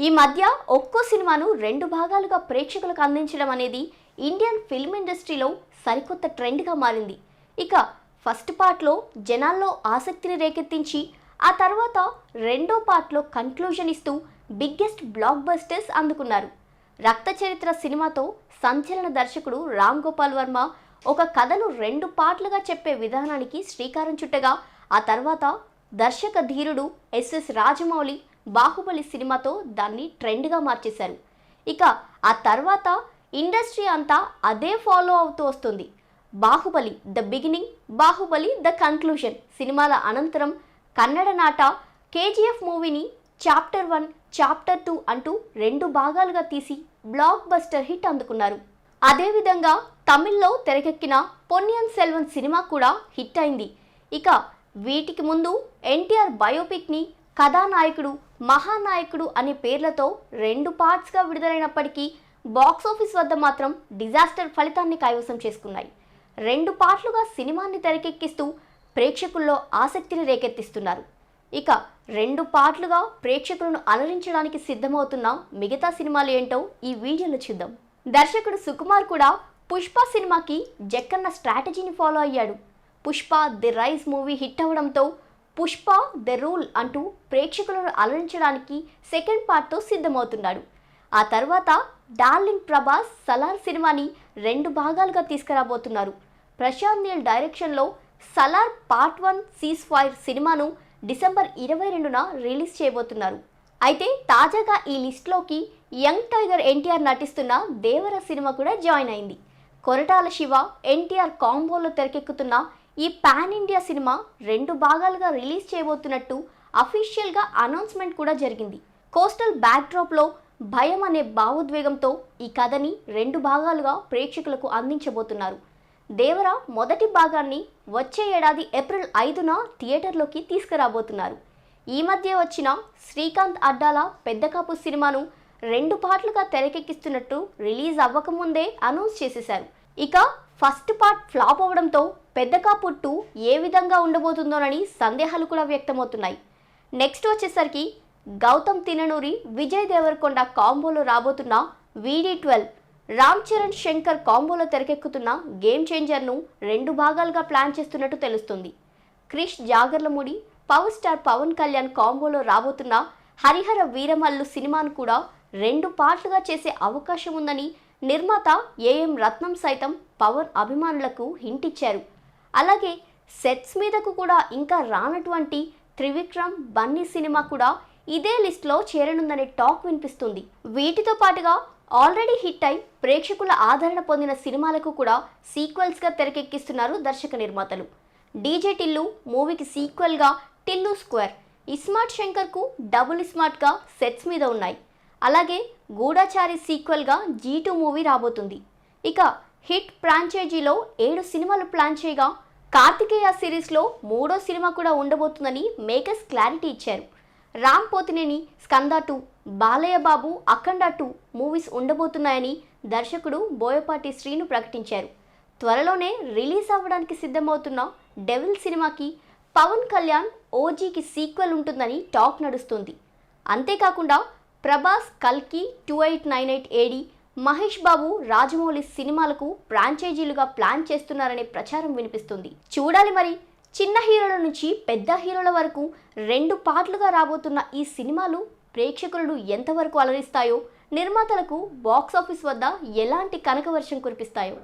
ఈ మధ్య ఒక్కో సినిమాను రెండు భాగాలుగా ప్రేక్షకులకు అందించడం అనేది ఇండియన్ ఫిల్మ్ ఇండస్ట్రీలో సరికొత్త ట్రెండ్గా మారింది. ఇక ఫస్ట్ పార్ట్లో జనాల్లో ఆసక్తిని రేకెత్తించి ఆ తర్వాత రెండో పార్ట్లో కన్క్లూజన్ ఇస్తూ బిగ్గెస్ట్ బ్లాక్ బస్టర్స్ అందుకున్నారు. రక్త చరిత్ర సినిమాతో సంచలన దర్శకుడు రామ్ గోపాల్ వర్మ ఒక కథను రెండు పార్ట్లుగా చెప్పే విధానానికి శ్రీకారం చుట్టగా ఆ తర్వాత దర్శక ధీరుడు ఎస్ఎస్ రాజమౌళి బాహుబలి సినిమాతో దాన్ని ట్రెండ్గా మార్చేశారు. ఇక ఆ తర్వాత ఇండస్ట్రీ అంతా అదే ఫాలో అవుతూ వస్తుంది. Baahubali the beginning, Baahubali the conclusion సినిమాల అనంతరం కన్నడ నాట కేజీఎఫ్ మూవీని చాప్టర్ 1, చాప్టర్ 2 అంటూ రెండు భాగాలుగా తీసి బ్లాక్ బస్టర్ హిట్ అందుకున్నారు. అదేవిధంగా తమిళ్లో తెరకెక్కిన పొన్నియిన్ సెల్వన్ సినిమా కూడా హిట్ అయింది. ఇక వీటికి ముందు ఎన్టీఆర్ బయోపిక్ని కథానాయకుడు, మహానాయకుడు అనే పేర్లతో రెండు పార్ట్స్గా విడుదలైనప్పటికీ బాక్సాఫీస్ వద్ద మాత్రం డిజాస్టర్ ఫలితాన్ని కైవసం చేసుకున్నాయి. రెండు పార్ట్లుగా సినిమాని తెరకెక్కిస్తూ ప్రేక్షకుల్లో ఆసక్తిని రేకెత్తిస్తున్నారు. ఇక రెండు పార్ట్లుగా ప్రేక్షకులను అలరించడానికి సిద్ధమవుతున్న మిగతా సినిమాలు ఏంటో ఈ వీడియోలో చూద్దాం. దర్శకుడు సుకుమార్ కూడా పుష్ప సినిమాకి జక్కన్న స్ట్రాటజీని ఫాలో అయ్యాడు. Pushpa the rise movie hit అవడంతో పుష్ప ద రూల్ అంటూ ప్రేక్షకులను అలరించడానికి సెకండ్ పార్ట్తో సిద్ధమవుతున్నాడు. ఆ తర్వాత డార్లింగ్ ప్రభాస్ సలార్ సినిమాని రెండు భాగాలుగా తీసుకురాబోతున్నారు. ప్రశాంత్ నీల్ డైరెక్షన్లో సలార్ పార్ట్ 1 సీజ్ ఫైర్ సినిమాను డిసెంబర్ 22న రిలీజ్ చేయబోతున్నారు. అయితే తాజాగా ఈ లిస్ట్లోకి యంగ్ టైగర్ ఎన్టీఆర్ నటిస్తున్న దేవర సినిమా కూడా జాయిన్ అయింది. కొరటాల శివ ఎన్టీఆర్ కాంబోలో తెరకెక్కుతున్న ఈ పాన్ ఇండియా సినిమా రెండు భాగాలుగా రిలీజ్ చేయబోతున్నట్టు అఫీషియల్గా అనౌన్స్మెంట్ కూడా జరిగింది. కోస్టల్ బ్యాక్డ్రాప్లో భయం అనే భావోద్వేగంతో ఈ కథని రెండు భాగాలుగా ప్రేక్షకులకు అందించబోతున్నారు. దేవర మొదటి భాగాన్ని వచ్చే ఏడాది ఏప్రిల్ 5న థియేటర్లోకి తీసుకురాబోతున్నారు. ఈ మధ్య వచ్చిన శ్రీకాంత్ అడ్డాల పెద్దకాపు సినిమాను రెండు పార్ట్లుగా తెరకెక్కిస్తున్నట్టు రిలీజ్ అవ్వకముందే అనౌన్స్ చేసేశారు. ఇక ఫస్ట్ పార్ట్ ఫ్లాప్ అవడంతో పెద్దకాపు 2 ఏ విధంగా ఉండబోతుందోనని సందేహాలు కూడా వ్యక్తమవుతున్నాయి. నెక్స్ట్ వచ్చేసరికి గౌతమ్ తిననూరి, విజయ్ దేవరకొండ కాంబోలో రాబోతున్న VD12, రామ్ చరణ్ శంకర్ కాంబోలో తెరకెక్కుతున్న గేమ్ చేంజర్ను రెండు భాగాలుగా ప్లాన్ చేస్తున్నట్టు తెలుస్తుంది. క్రిష్ జాగర్లమూడి, పవర్ స్టార్ పవన్ కళ్యాణ్ కాంబోలో రాబోతున్న హరిహర వీరమల్లు సినిమాను కూడా రెండు పార్ట్లుగా చేసే అవకాశం ఉందని నిర్మాత ఏఎం రత్నం సైతం పవన్ అభిమానులకు హింట్ ఇచ్చారు. అలాగే సెట్స్ మీదకు కూడా ఇంకా రానటువంటి త్రివిక్రమ్ బన్నీ సినిమా కూడా ఇదే లిస్ట్లో చేరనుందనే టాక్ వినిపిస్తుంది. వీటితో పాటుగా ఆల్రెడీ హిట్ అయి ప్రేక్షకుల ఆదరణ పొందిన సినిమాలకు కూడా సీక్వెల్స్గా తెరకెక్కిస్తున్నారు దర్శక నిర్మాతలు. డీజే టిల్లు మూవీకి సీక్వెల్గా టిల్లు స్క్వేర్, ఇస్మార్ట్ శంకర్కు డబుల్ ఇస్మార్ట్గా సెట్స్ మీద ఉన్నాయి. అలాగే గూఢచారి సీక్వెల్గా G2 మూవీ రాబోతుంది. ఇక హిట్ ఫ్రాంచైజీలో 7 సినిమాలు ప్లాన్ చేయగా కార్తికేయ సిరీస్లో 3వ సినిమా కూడా ఉండబోతుందని మేకర్స్ క్లారిటీ ఇచ్చారు. రామ్ పోతినేని స్కంద 2, బాలయ్య బాబు అఖండ 2 మూవీస్ ఉండబోతున్నాయని దర్శకుడు బోయపాటి శ్రీను ప్రకటించారు. త్వరలోనే రిలీజ్ అవ్వడానికి సిద్ధమవుతున్న డెవిల్ సినిమాకి పవన్ కళ్యాణ్ ఓజీకి సీక్వెల్ ఉంటుందని టాక్ నడుస్తుంది. అంతేకాకుండా ప్రభాస్ కల్కి 2898 AD, మహేష్ బాబు రాజమౌళి సినిమాలకు ఫ్రాంచైజీలుగా ప్లాన్ చేస్తున్నారనే ప్రచారం వినిపిస్తుంది. చూడాలి మరి. చిన్న హీరోల నుంచి పెద్ద హీరోల వరకు రెండు పార్ట్లుగా రాబోతున్న ఈ సినిమాలు ప్రేక్షకులను ఎంతవరకు అలరిస్తాయో, నిర్మాతలకు బాక్సాఫీస్ వద్ద ఎలాంటి కనకవర్షం కురిపిస్తాయో.